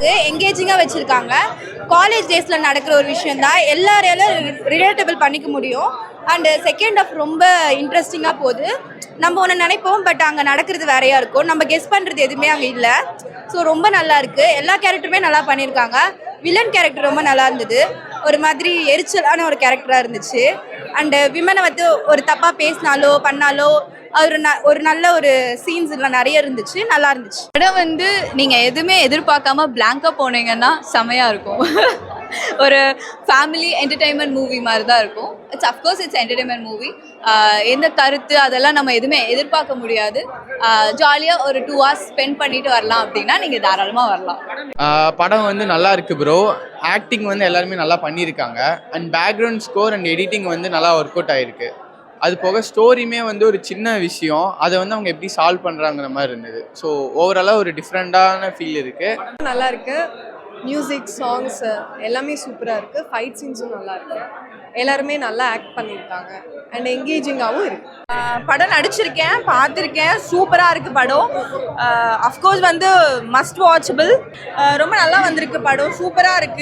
இருக்கு, எங்கேஜிங்காக வச்சுருக்காங்க. காலேஜ் டேஸில் நடக்கிற ஒரு விஷயம் தான், எல்லாரையாலும் ரிலேட்டபிள் பண்ணிக்க முடியும். அண்டு செகண்ட் ஆஃப் ரொம்ப இன்ட்ரெஸ்டிங்காக போகுது. நம்ம ஒன்று நினைப்போம், பட் அங்கே நடக்கிறது வேறையாக இருக்கும். நம்ம கெஸ் பண்ணுறது எதுவுமே அங்கே இல்லை. ஸோ ரொம்ப நல்லா இருக்குது. எல்லா கேரக்டருமே நல்லா பண்ணியிருக்காங்க. வில்லன் கேரக்டர் ரொம்ப நல்லா இருந்தது. ஒரு மாதிரி எரிச்சலான ஒரு கேரக்டராக இருந்துச்சு. அண்டு விமனை வந்து ஒரு தப்பாக பேசினாலோ பண்ணாலோ ஒரு நல்ல ஒரு சீன்ஸ் எல்லாம் நிறைய இருந்துச்சு. நல்லா இருந்துச்சு. படம் வந்து நீங்கள் எதுவுமே எதிர்பார்க்காம பிளாங்காக போனீங்கன்னா செமையாக இருக்கும். ஒரு ஃபேமிலி என்டர்டெயின்மெண்ட் மூவி மாதிரி தான் இருக்கும். Of course it's entertainment movie. எந்த கருத்து அதெல்லாம் நம்ம எதுவுமே எதிர்பார்க்க முடியாது. ஜாலியாக ஒரு 2 hours ஸ்பெண்ட் பண்ணிட்டு வரலாம் அப்படின்னா நீங்கள் தாராளமாக வரலாம். படம் வந்து நல்லா இருக்கு ப்ரோ. ஆக்டிங் வந்து எல்லாருமே நல்லா பண்ணியிருக்காங்க. And background score and editing வந்து நல்லா ஒர்க் அவுட் ஆகிருக்கு. அது போக ஸ்டோரியுமே வந்து ஒரு சின்ன விஷயம், அதை வந்து அவங்க எப்படி சால்வ் பண்ணுறாங்கிற மாதிரி இருந்தது. ஸோ ஓவராலாக ஒரு டிஃப்ரெண்ட்டான ஃபீல் இருக்குது. நல்லா இருக்குது. மியூசிக், சாங்ஸ் எல்லாமே சூப்பராக இருக்குது. ஃபைட் சீன்ஸும் நல்லா இருக்குது. எல்லாருமே நல்லா ஆக்ட் பண்ணியிருக்காங்க அண்ட் என்கேஜிங்காகவும் இருக்குது. படம் நடிச்சிருக்கேன், பார்த்துருக்கேன். சூப்பராக இருக்குது படம். அஃப்கோர்ஸ் வந்து மஸ்ட் வாட்சபிள். ரொம்ப நல்லா வந்திருக்கு படம். சூப்பராக இருக்குது.